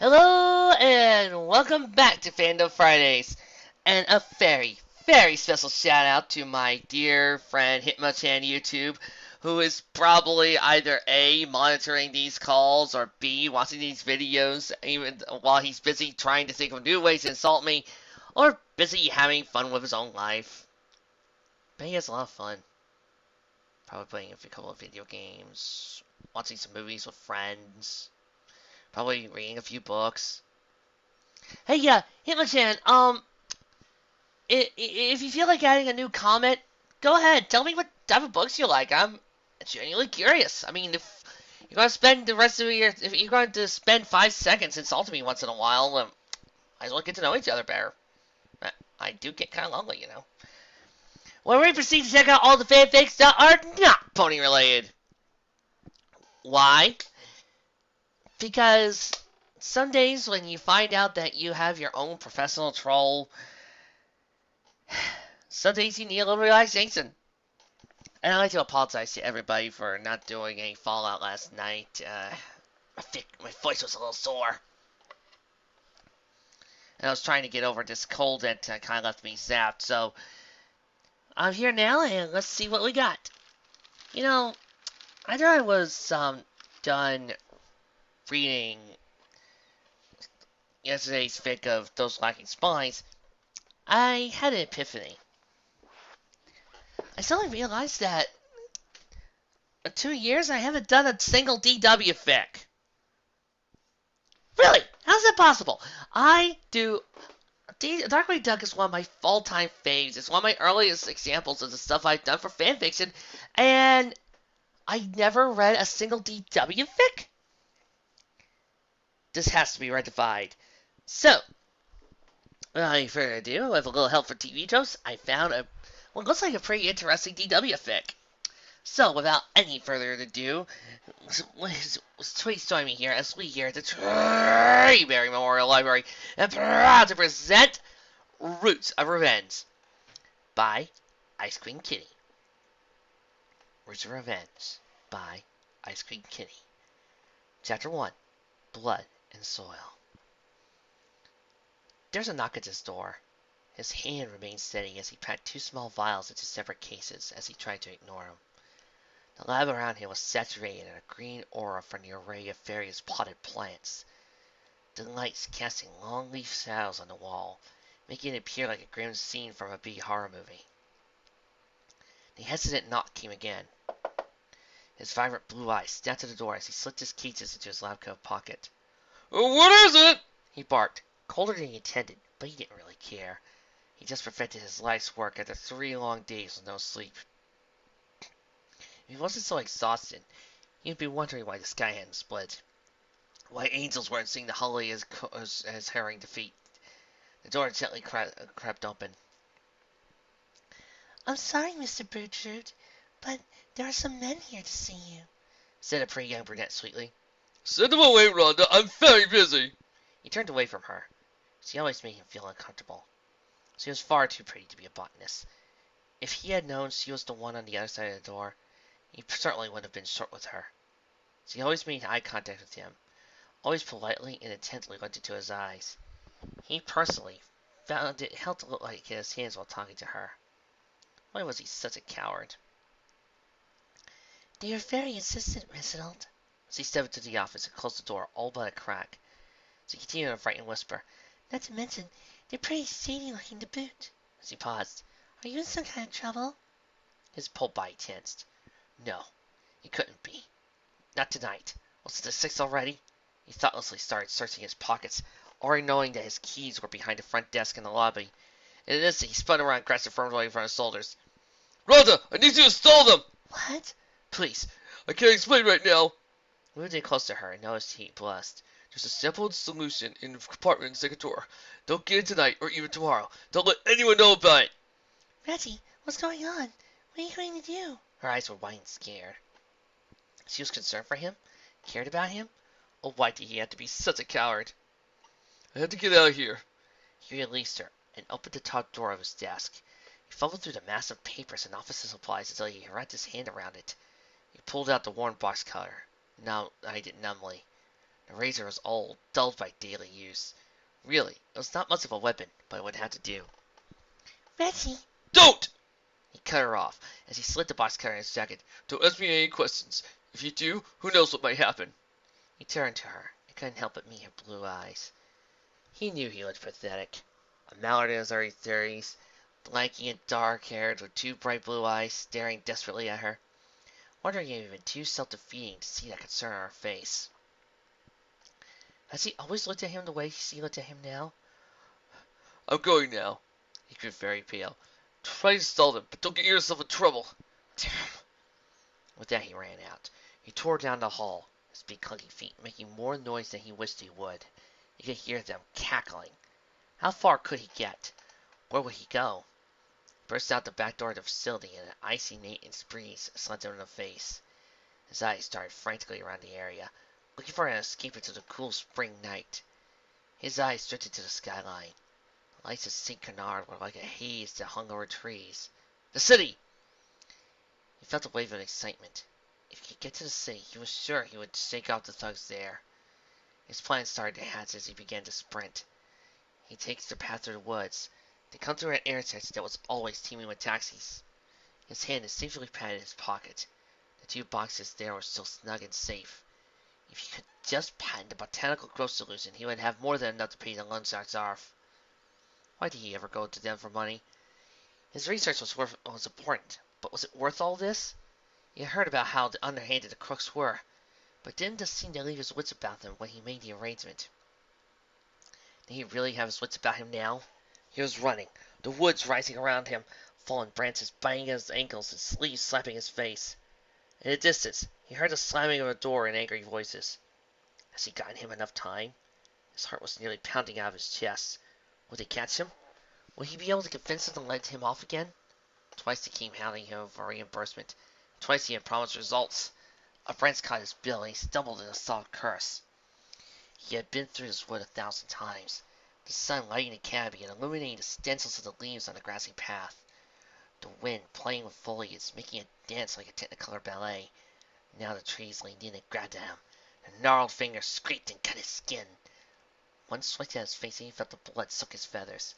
Hello and welcome back to Fandom Fridays, and a very, very special shout out to my dear friend Hitmonchan YouTube, who is probably either A, monitoring these calls, or B, watching these videos even while he's busy trying to think of new ways to insult me, or busy having fun with his own life. But he has a lot of fun. Probably playing a couple of video games, watching some movies with friends, probably reading a few books. Hey, yeah, Hitmonchan, if you feel like adding a new comment, go ahead. Tell me what type of books you like. I'm genuinely curious. I mean, if you're going to spend the rest of your, if you're going to spend 5 seconds insulting me once in a while, might as well get to know each other better. I do get kind of lonely, you know. When we proceed to check out all the fanfics that are not pony related. Why? Because some days when you find out that you have your own professional troll, some days you need a little relaxation. And I'd like to apologize to everybody for not doing any Fallout last night. My voice was a little sore. And I was trying to get over this cold that kind of left me zapped. So I'm here now, and let's see what we got. You know, after I was done reading yesterday's fic of Those Lacking Spines, I had an epiphany. I suddenly realized that in 2 years I haven't done a single DW fic. Really? How's that possible? I do. Darkwing Duck is one of my all-time faves. It's one of my earliest examples of the stuff I've done for fanfiction, and I never read a single DW fic? This has to be rectified. So, without any further ado, with a little help from TV Toast, I found what looks like a pretty interesting DW fic. So, without any further ado, please join me here as we here at the Trayberry Memorial Library and proud to present Roots of Revenge by Ice Cream Kitty. Roots of Revenge by Ice Cream Kitty. Chapter 1, Blood and Soil. There's a knock at his door. His hand remained steady as he packed 2 small vials into separate cases as he tried to ignore him. The lab around him was saturated in a green aura from the array of various potted plants, the lights casting long leaf shadows on the wall, making it appear like a grim scene from a B horror movie. The hesitant knock came again. His vibrant blue eyes snapped at the door as he slipped his cases into his lab coat pocket. "What is it?" he barked, colder than he intended, but he didn't really care. He just perfected his life's work after 3 long days with no sleep. If he wasn't so exhausted, he'd be wondering why the sky hadn't split, why angels weren't singing the holiday as herring defeat. The door gently crept open. "I'm sorry, Mr. Bertrude, but there are some men here to see you," said a pretty young brunette sweetly. "Send them away, Rhonda. I'm very busy." He turned away from her. She always made him feel uncomfortable. She was far too pretty to be a botanist. If he had known she was the one on the other side of the door, he certainly would have been short with her. She always made eye contact with him, always politely and intently looked into his eyes. He personally found it helped to look like his hands while talking to her. Why was he such a coward? "They are very insistent, Reginald." She stepped into the office and closed the door all but a crack. She continued in a frightened whisper. "Not to mention, they're pretty shady looking to boot." She paused. "Are you in some kind of trouble?" His whole body tensed. No, it couldn't be. Not tonight. Was it the 6th already? He thoughtlessly started searching his pockets, already knowing that his keys were behind the front desk in the lobby. In an instant, he spun around and grasped the firm away from his shoulders. "Rhoda, I need you to stall them!" "What?" "Please, I can't explain right now." He moved in close to her and noticed he blushed. "There's a sampled solution in the compartment in the second drawer. Don't get it tonight or even tomorrow. Don't let anyone know about it." "Reggie, what's going on? What are you going to do?" Her eyes were wide and scared. She was concerned for him, cared about him. Oh, why did he have to be such a coward? "I have to get out of here." He released her and opened the top drawer of his desk. He fumbled through the mass of papers and office supplies until he wrapped his hand around it. He pulled out the worn box cutter. Now eyed it numbly. The razor was old, dulled by daily use. Really, it was not much of a weapon, but it would have to do. Reggie! Don't! He cut her off as he slid the box cutter in his jacket. Don't ask me any questions. If you do, who knows what might happen? He turned to her and couldn't help but meet her blue eyes. He knew he looked pathetic. A mallard in his early 30s, lanky and dark-haired with two bright blue eyes staring desperately at her. Wondering if it had been too self-defeating to see that concern on her face. Has he always looked at him the way she looked at him now? I'm going now. He grew very pale. Try to stall them, but don't get yourself in trouble. Damn. With that, he ran out. He tore down the hall, his big clunky feet making more noise than he wished he would. He could hear them cackling. How far could he get? Where would he go? He burst out the back door of the facility, and an icy maintenance breeze slanted him in the face. His eyes darted frantically around the area, looking for an escape into the cool spring night. His eyes drifted to the skyline. The lights of St. Canard were like a haze that hung over trees. The city! He felt a wave of excitement. If he could get to the city, he was sure he would shake off the thugs there. His plan started to hatch as he began to sprint. He takes the path through the woods. They come through an intersection that was always teeming with taxis. His hand instinctively patted his pocket. The two boxes there were still snug and safe. If he could just patent a botanical growth solution, he would have more than enough to pay the Lunchbox off. Why did he ever go to them for money? His research was important, but was it worth all this? He had heard about how underhanded the crooks were, but didn't just seem to leave his wits about them when he made the arrangement. Did he really have his wits about him now? He was running, the woods rising around him, fallen branches biting at his ankles and sleeves slapping his face. In the distance, he heard the slamming of a door and angry voices. Has he gotten him enough time? His heart was nearly pounding out of his chest. Would they catch him? Would he be able to convince them to let him off again? Twice they came hounding him for reimbursement. Twice he had promised results. A branch caught his bill and he stumbled in a soft curse. He had been through this wood 1,000 times. The sun lighting the canopy and illuminating the stencils of the leaves on the grassy path. The wind playing with foliage, making it dance like a technicolor ballet. Now the trees leaned in and grabbed at him. The gnarled fingers scraped and cut his skin. One swipe at his face and he felt the blood soak his feathers.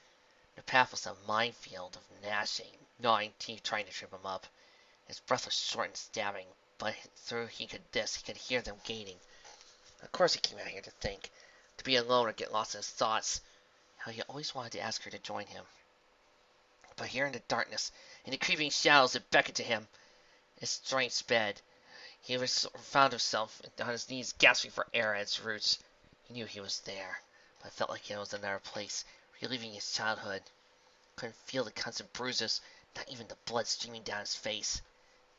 The path was a minefield of gnashing, gnawing teeth trying to trip him up. His breath was short and stabbing, but through he could hear them gaining. Of course he came out here to think, to be alone or get lost in his thoughts. How he always wanted to ask her to join him. But here in the darkness, in the creeping shadows that beckoned to him, his strength sped. He found himself on his knees gasping for air at its roots. He knew he was there, but it felt like it was another place, reliving his childhood. Couldn't feel the constant bruises, not even the blood streaming down his face.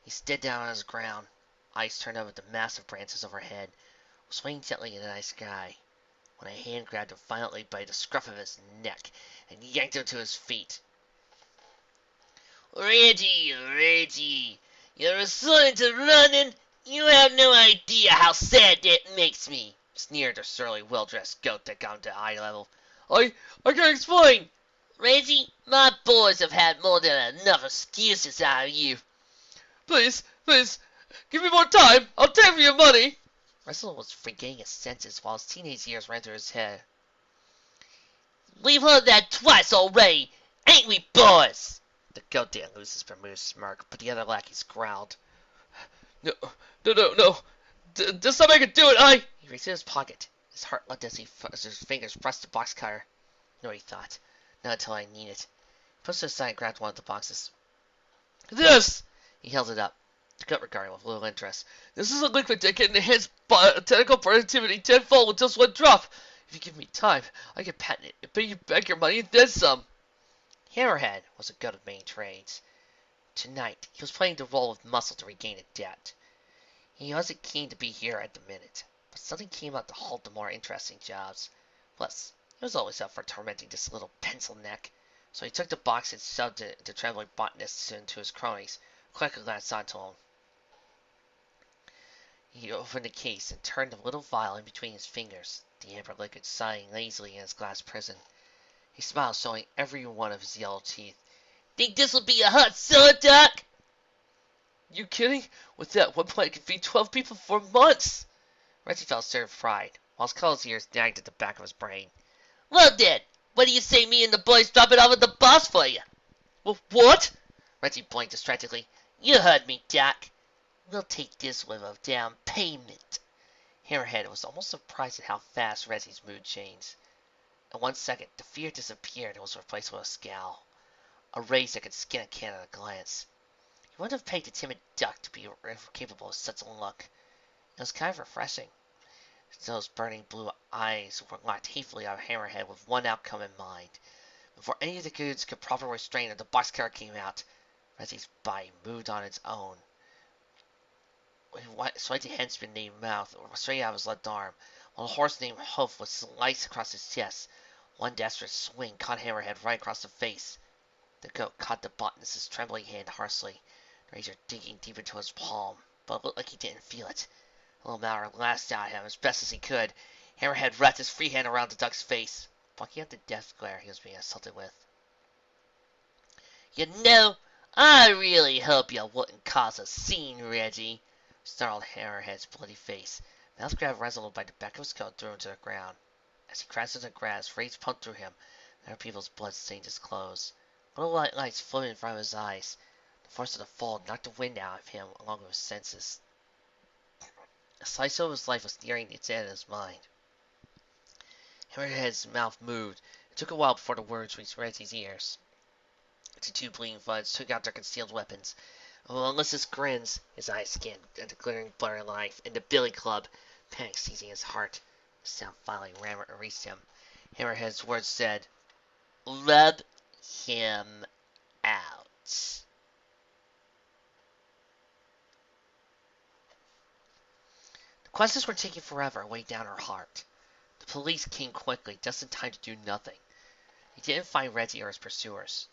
He stood down on his ground, eyes turned up at the massive branches overhead, swaying gently in the night sky, when a hand grabbed him violently by the scruff of his neck and yanked him to his feet. Reggie, you're resorting to running? You have no idea how sad that makes me, sneered the surly, well-dressed goat that got him to eye level. I can explain. Reggie, my boys have had more than enough excuses out of you. Please, give me more time. I'll take for your money. Russell was regaining his senses while his teenage years ran through his head. We've heard that twice already, ain't we, boys? The goat didn't lose his Bermuda smirk, but the other lackeys growled. No. This time I can do it, He reached in his pocket. His heart leapt as his fingers pressed the box cutter. No, he thought. Not until I need it. He pushed it aside and grabbed one of the boxes. This! He held it up. The goat regarded him with little interest. This is a liquid that can enhance botanical productivity tenfold with just one drop. If you give me time, I can patent it and pay you back your money and then some. Hammerhead was a goat of many trades. Tonight, he was playing the role of muscle to regain a debt. He wasn't keen to be here at the minute, but something came up to halt the more interesting jobs. Plus, he was always up for tormenting this little pencil neck, so he took the box and shoved it the trembling botanist into his cronies, quickly glanced onto him. He opened the case and turned the little vial in between his fingers, the amber liquid sighing lazily in his glass prison. He smiled, showing every one of his yellow teeth. Think this'll be a hot cellar, Doc? You kidding? With that one plant, it could feed 12 people for months. Reggie felt a stir of pride, while his color's ears nagged at the back of his brain. Well then, what do you say me and the boys drop it off at the boss for you? Well, what? Reggie blinked distractedly. You heard me, Doc. We'll take this with a down payment. Hammerhead was almost surprised at how fast Reggie's mood changed. In 1 second, the fear disappeared and was replaced with a scowl. A rage that could skin a cat at a glance. He wouldn't have pegged a timid duck to be capable of such a look. It was kind of refreshing. Those burning blue eyes were locked hatefully on Hammerhead with one outcome in mind. Before any of the goods could properly restrain him, the boxcar came out. Reggie's body moved on its own. He swiped the henchman named Mouth straight out of his left arm, while the horse named Hoof was sliced across his chest. One desperate swing caught Hammerhead right across the face. The goat caught the botanist's trembling hand harshly, the razor digging deep into his palm, but it looked like he didn't feel it. A little Maurer lashed out at him as best as he could. Hammerhead wrapped his free hand around the duck's face, blocking out the death glare he was being assaulted with. You know, I really hope you wouldn't cause a scene, Reggie, snarled Hammerhead's bloody face. Mouth grabbed Reginald by the back of his coat and threw him to the ground. As he crashed into the grass, rage pumped through him, and other people's blood stained his clothes. Little white lights floated in front of his eyes. The force of the fall knocked the wind out of him along with his senses. A slice of his life was nearing its end in his mind. Hammerhead's mouth moved. It took a while before the words reached Reggie's ears. The two bleeding buds took out their concealed weapons. Melissa's grins, his eyes scanned at the glittering blurry life in the billy club, panic seizing his heart. The sound finally reached him. Hammerhead's words said, "Rub him out." The questions were taking forever, way down her heart. The police came quickly, just in time to do nothing. They didn't find Reggie or his pursuers.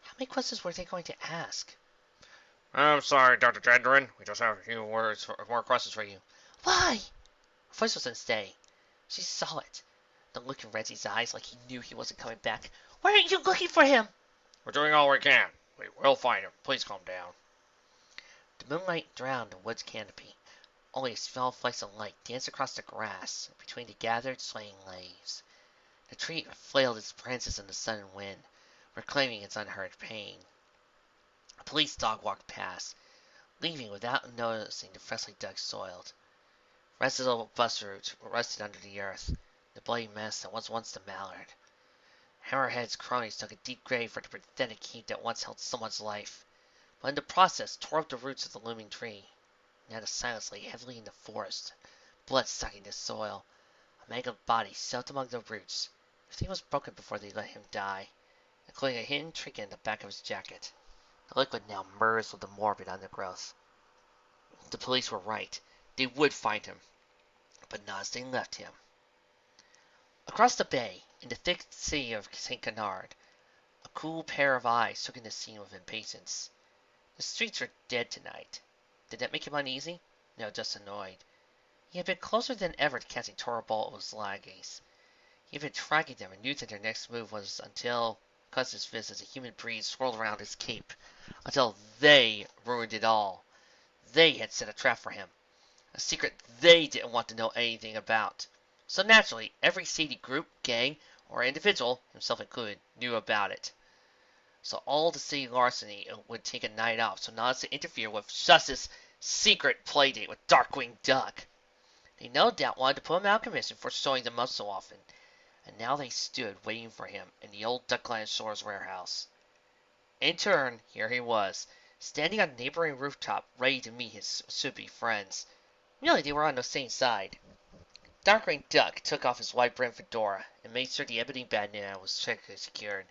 How many questions were they going to ask? I'm sorry, Dr. Gendron. We just have a few more questions for you. Why? Her voice was unsteady. She saw it. The look in Reggie's eyes like he knew he wasn't coming back. Why aren't you looking for him? We're doing all we can. We will find him. Please calm down. The moonlight drowned the wood's canopy. Only a small flecks of light danced across the grass between the gathered, swaying leaves. The tree flailed its branches in the sudden wind, proclaiming its unheard pain. A police dog walked past, leaving without noticing the freshly dug soil. Residential bus routes rusted under the earth, the bloody mess that was once the Mallard. Hammerhead's cronies dug a deep grave for the pathetic heap that once held someone's life, but in the process tore up the roots of the looming tree. Now the silence lay heavily in the forest, blood sucking the soil. A mangled body soaked among the roots. Everything was broken before they let him die, including a hidden trinket in the back of his jacket. The liquid now merged with the morbid undergrowth. The police were right. They would find him, but not as they left him. Across the bay, in the thick sea of St. Canard, a cool pair of eyes took in the scene with impatience. The streets were dead tonight. Did that make him uneasy? No, just annoyed. He had been closer than ever to catching Torabal with his laggies. He had been tracking them and knew that their next move was until, because his fist as a human breeze swirled around his cape, until they ruined it all. They had set a trap for him, a secret they didn't want to know anything about. So naturally, every seedy group, gang, or individual, himself included, knew about it. So all the city larceny would take a night off so not to interfere with Shuss's secret playdate with Darkwing Duck. They no doubt wanted to put him out of commission for showing them up so often, and now they stood waiting for him in the old Duckland Shores warehouse. In turn, here he was, standing on a neighboring rooftop, ready to meet his soupy friends. Really, they were on the same side. Darkwing Duck took off his white-brimmed fedora and made sure the ebony bandana was strictly secured.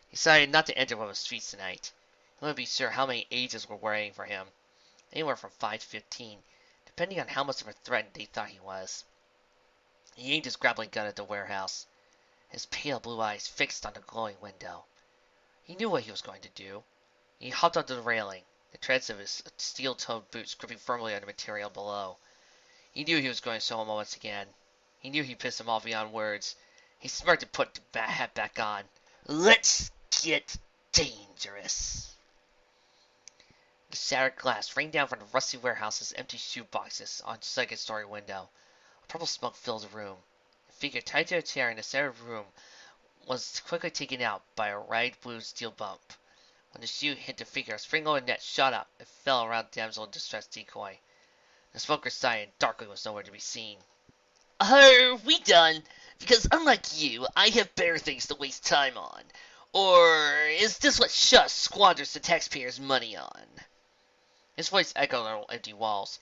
He decided not to enter one of the streets tonight. He wanted to be sure how many ages were waiting for him. Anywhere from 5 to 15, depending on how much of a threat they thought he was. He aimed his grappling gun at the warehouse, his pale blue eyes fixed on the glowing window. He knew what he was going to do. He hopped onto the railing, the treads of his steel-toed boots gripping firmly on the material below. He knew he was going to show him once again. He knew he pissed him off beyond words. He smirked and put the hat back on. Let's get dangerous. The shattered glass rained down from the rusty warehouse's empty shoe boxes onto the second-story window. A Purple smoke filled the room. The figure tied to a chair in the center of the room was quickly taken out by a ragged blue steel bump. When the shoe hit the figure, a spring-loaded net shot up and fell around the damsel in distress decoy. The smoker sighed and Darkling was nowhere to be seen. Are we done? Because unlike you, I have better things to waste time on. Or is this what Shush squanders the taxpayers' money on? His voice echoed on empty walls.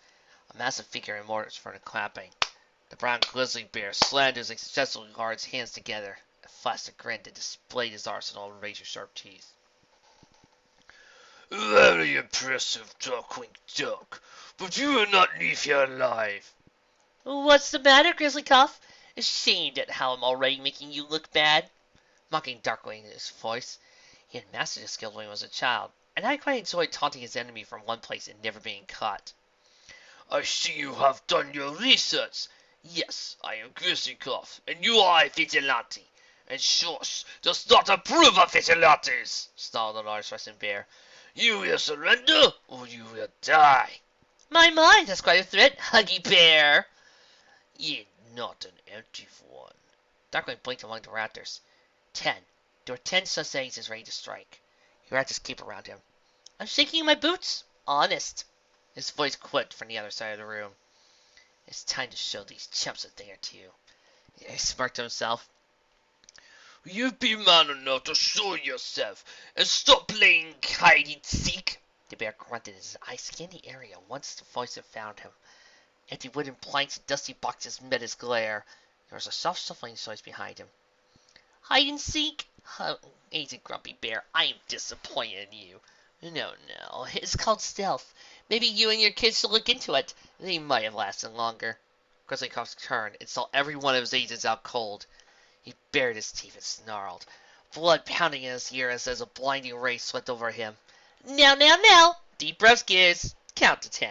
A massive figure emerged from the clapping. The brown grizzly bear slammed his successfully large hands together and flashed a grin that displayed his arsenal of razor-sharp teeth. Very impressive, Darkwing Duck, but you will not leave here alive. What's the matter, Grizzly Cuff? Ashamed at how I'm already making you look bad? Mocking Darkwing in his voice. He had mastered his skill when he was a child, and I quite enjoyed taunting his enemy from one place and never being caught. I see you have done your research. Yes, I am Grizzly Cuff, and you are a vigilante. And Shush does not approve of vigilantes, snarled the large Russian bear. You will surrender, or you will die. My, that's quite a threat, Huggy Bear. Yet not an empty one. Darkwing blinked among the raptors. 10. There were 10 such eggs ready to strike. The raptors cape around him. I'm shaking my boots. Honest. His voice clipped from the other side of the room. It's time to show these chumps a thing or two. He smirked to himself. You be man enough to show yourself, and stop playing hide-and-seek. The bear grunted as his eyes scanned the area once the voice had found him. Empty wooden planks and dusty boxes met his glare. There was a soft shuffling noise behind him. Hide-and-seek? Oh, Agent Grumpy Bear, I am disappointed in you. No, it's called stealth. Maybe you and your kids should look into it. They might have lasted longer. Grizzly Cuff turned and saw every one of his agents out cold. He bared his teeth and snarled, blood pounding in his ears as a blinding ray swept over him. Now! Deep breaths, kids. Count to 10.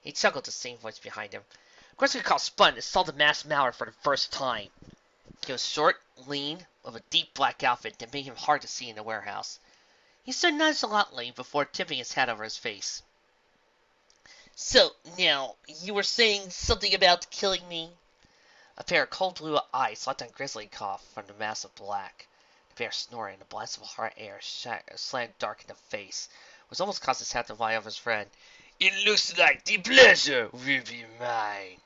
He chuckled the same voice behind him. Grizzly Cuff spun and saw the masked mallard for the first time. He was short, lean, with a deep black outfit that made him hard to see in the warehouse. He stood nonchalantly before tipping his hat over his face. So, now, you were saying something about killing me? A pair of cold blue eyes locked on Grizzly Cuff from the mass of black. The bear snored, and a blast of hot air slammed Dark in the face, which almost caused his hat to fly off his friend. It looks like the pleasure will be mine.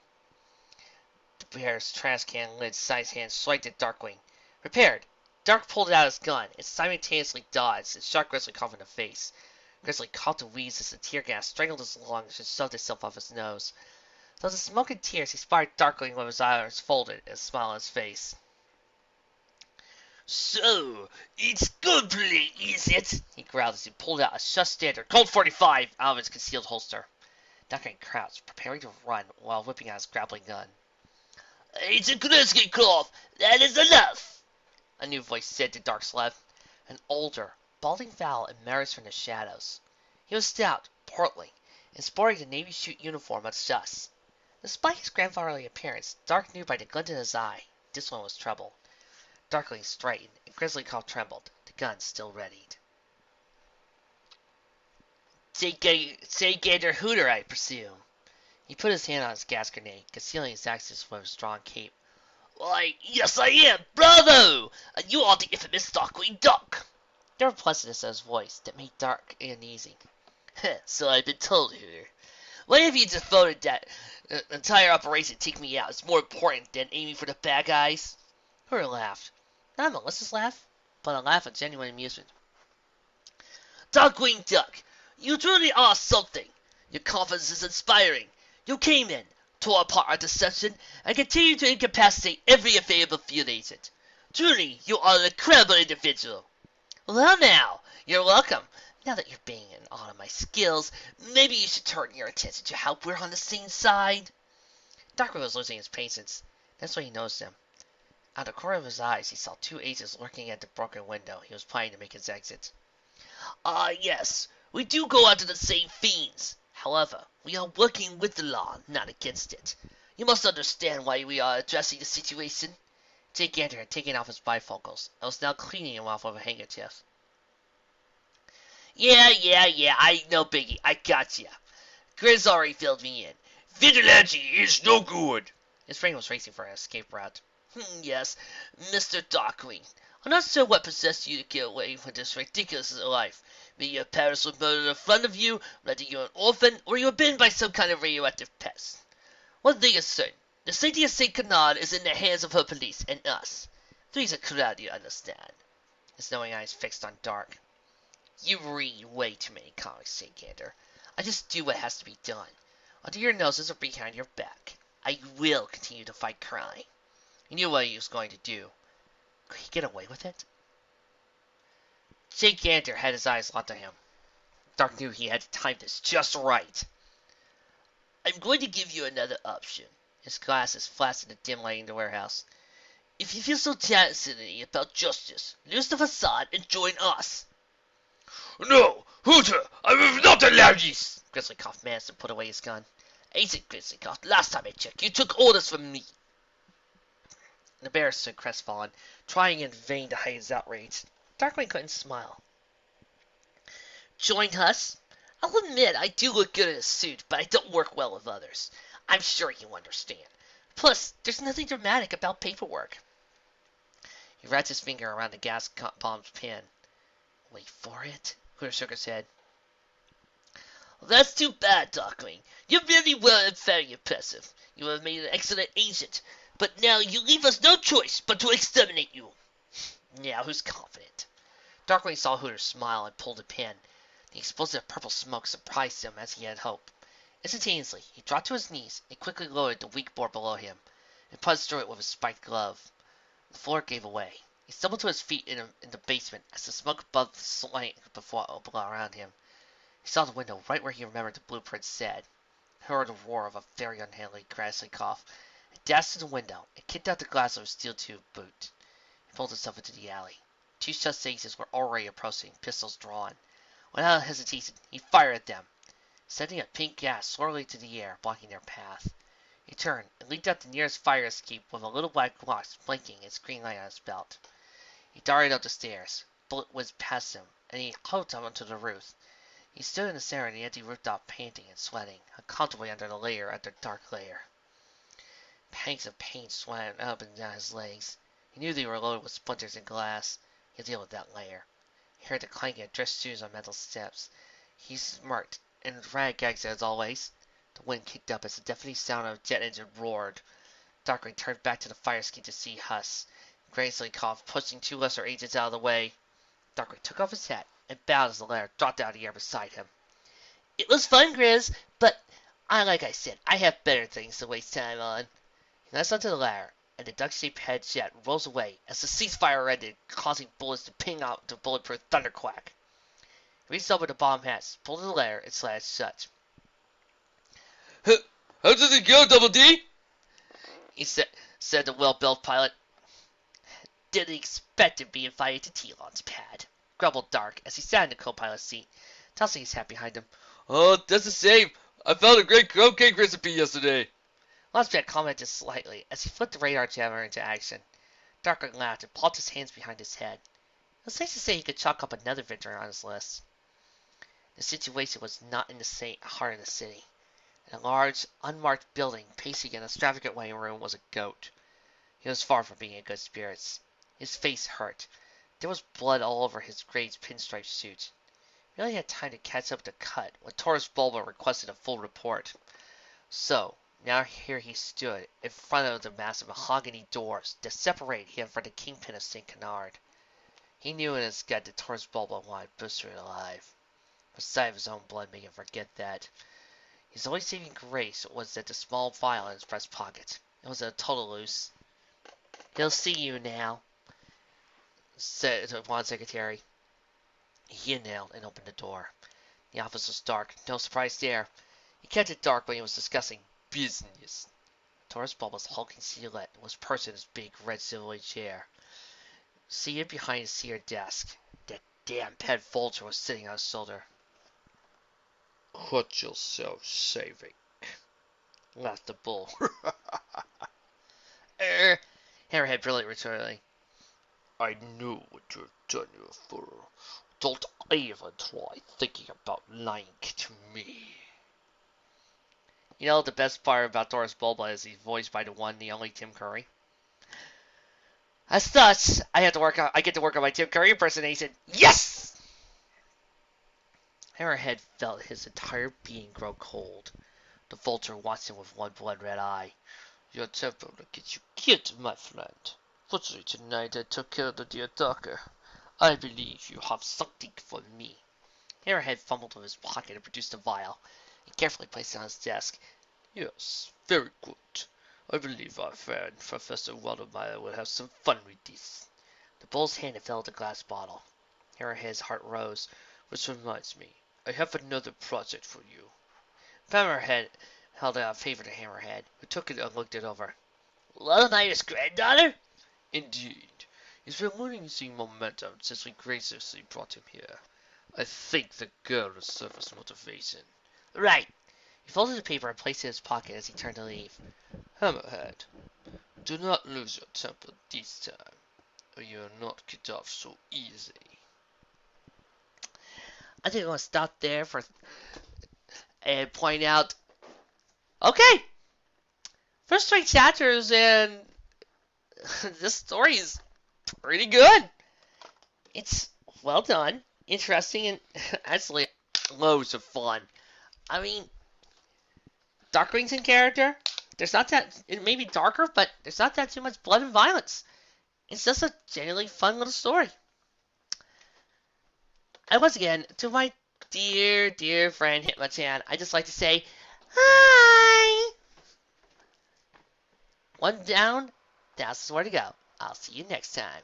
The bear's trash can lid sized hand swiped at Darkwing. Prepared. Dark pulled out his gun and simultaneously dodged and shot Grizzly Cuff in the face. Grizzly coughed and wheezed as the tear gas strangled his lungs and shoved itself off his nose. Through the smoke and tears, he spied Darkling with his arms folded and a smile on his face. So, it's complete, is it? He growled as he pulled out a Shush Standard Colt 45 out of his concealed holster. Darkling crouched, preparing to run while whipping out his grappling gun. It's a Grizzly Cuff! That is enough! A new voice said to Dark's left. An older, balding fowl emerged from the shadows. He was stout, portly, and sporting the navy suit uniform of Shush. Despite his grandfatherly appearance, Dark knew by the glint in his eye this one was trouble. Darkling straightened, and Grizzly Cuff trembled, the gun still readied. Say Gator Hooter, I presume. He put his hand on his gas grenade, concealing his axis with his drawn cape. Why, yes I am! Bravo! You are the infamous Darkwing Duck! There was pleasantness in his voice that made Dark uneasy. So I've been told, Hooter. Why have you devoted that entire operation to take me out? It's more important than aiming for the bad guys. Hooter laughed. Not a malicious laugh, but a laugh of genuine amusement. Darkwing Duck, you truly are something. Your confidence is inspiring. You came in, tore apart our deception, and continue to incapacitate every available field agent. Truly, you are an incredible individual. Well now, you're welcome. Now that you're being in awe of my skills, maybe you should turn your attention to how we're on the same side. Darkwing was losing his patience. That's why he noticed him. Out of the corner of his eyes, he saw two agents lurking at the broken window. He was planning to make his exit. Yes, we do go after the same fiends. However, we are working with the law, not against it. You must understand why we are addressing the situation. Jake Gander had taken off his bifocals and was now cleaning him off with a handkerchief. Yeah, I know, Biggie, I gotcha. Grizz already filled me in. Vigilante is no good. His brain was racing for an escape route. Yes, Mr. Darkwing. I'm not sure what possessed you to get away with this ridiculous life. Maybe your parents were murdered in front of you, rendering you an orphan, or you were bitten by some kind of radioactive pest. One thing is certain. The safety of St. Canard is in the hands of her police and us. Three's a crowd, you understand. His knowing eyes fixed on Dark. You read way too many comics, St. Gander. I just do what has to be done. Under your noses or behind your back. I will continue to fight crime. He knew what he was going to do. Could he get away with it? St. Gander had his eyes locked on him. Dark knew he had to time this just right. I'm going to give you another option. His glasses flashed in the dim light in the warehouse. If you feel so passionately about justice, lose the facade and join us. No, Hooter, I will not allow this. Grizzlycoff managed to put away his gun. Agent Grizzlycoff, last time I checked, you took orders from me. The bear stood crestfallen, trying in vain to hide his outrage. Darkwing couldn't smile. Join us? I'll admit I do look good in a suit, but I don't work well with others. I'm sure you understand. Plus, there's nothing dramatic about paperwork. He wrapped his finger around the gas bomb's pin. Wait for it? Hooter shook his head. Well, that's too bad, Darkwing. You're very well and very impressive. You have made an excellent agent, but now you leave us no choice but to exterminate you. Now who's confident? Darkwing saw Hooter smile and pulled a pin. The explosion of purple smoke surprised him as he had hoped. Instantaneously, he dropped to his knees and quickly lowered the weak board below him and punched through it with his spiked glove. The floor gave away. He stumbled to his feet in the basement as the smoke above the slank before around him. He saw the window right where he remembered the blueprint said. He heard the roar of a very unhandly Grizzlycoff and dashed to the window and kicked out the glass of a steel tube boot. He pulled himself into the alley. Two suspect agents were already approaching, pistols drawn. Without hesitation, he fired at them, sending a pink gas swirling through the air, blocking their path. He turned and leaped out the nearest fire escape with a little black box blinking its green light on his belt. He darted up the stairs. A bullet whizzed past him, and he hoped onto the roof. He stood in the center of the empty rooftop, panting and sweating, uncomfortably under the layer after dark layer. Pangs of pain swam up and down his legs. He knew they were loaded with splinters and glass. He'd deal with that later. He heard the clanking of dressed shoes on metal steps. He smirked, and ran gags as always. The wind kicked up as the deafening sound of a jet engine roared. Darkwing turned back to the fire escape to see Huss. Grizzlycoff pushing two lesser agents out of the way. Darkwing took off his hat and bowed as the ladder dropped out of the air beside him. It was fun, Grizz, but like I said, I have better things to waste time on. He latched onto the ladder, and the duck-shaped head jet rose away as the ceasefire ended, causing bullets to ping out the bulletproof thunderquack. He reached over the bomb hatch, pulled the ladder, and slammed it shut. How did it go, Double D? He said the well-built pilot. Didn't expect to be invited to T-Lon's pad, grumbled Dark as he sat in the co-pilot's seat, tossing his hat behind him. Oh, that's the same. I found a great cupcake recipe yesterday. Launchpad commented slightly as he flipped the radar jammer into action. Darkwing laughed and plopped his hands behind his head. It was safe to say he could chalk up another victory on his list. The situation was not in the heart of the city. In a large, unmarked building pacing in a extravagant waiting room was a goat. He was far from being in good spirits. His face hurt. There was blood all over his gray pinstripe suit. He really had time to catch up to cut when Taurus Bulba requested a full report. So, now here he stood, in front of the massive mahogany doors that separated him from the kingpin of St. Canard. He knew in his gut that Taurus Bulba wanted Booster alive. The sight of his own blood made him forget that. His only saving grace was that the small vial in his breast pocket. It was a total loose. He'll see you now, said one secretary. He inhaled and opened the door. The office was dark. No surprise there. He kept it dark when he was discussing business. Taurus Bulba's hulking silhouette was perched in his big red silvery chair. Seated behind his seared desk, that damn pet vulture was sitting on his shoulder. Cut yourself saving, laughed the bull. Hammerhead brilliant returned. I knew what you've done, you fool. Don't even try thinking about lying to me. You know the best part about Doris Bulba is he's voiced by the one, the only Tim Curry. As thus, I get to work on my Tim Curry impersonation. Yes! Hammerhead felt his entire being grow cold. The vulture watched him with one blood-red eye. Your temper will get you killed, my friend. Fortunately tonight I took care of the dear doctor. I believe you have something for me. Hammerhead fumbled in his pocket and produced a vial. He carefully placed it on his desk. Yes, very good. I believe our friend Professor Waldemeier will have some fun with this. The bull's hand had filled the glass bottle. Hammerhead's heart rose. Which reminds me, I have another project for you. Hammerhead held out a paper to Hammerhead, who took it and looked it over. Waldemeyer's granddaughter? Indeed. He's been losing momentum since we graciously brought him here. I think the girl will serve as motivation. Right. He folded the paper and placed it in his pocket as he turned to leave. Hammerhead, do not lose your temper this time, or you will not get off so easy. I think I'm going to stop there and point out, okay, first 3 chapters and this story is pretty good. It's well done, interesting, and actually loads of fun. I mean, Darkwing's in character. There's not that, it may be darker, but there's not that too much blood and violence. It's just a genuinely fun little story. And once again, to my dear, dear friend Hitmonchan, I just like to say, hi! One down, that's where to go. I'll see you next time.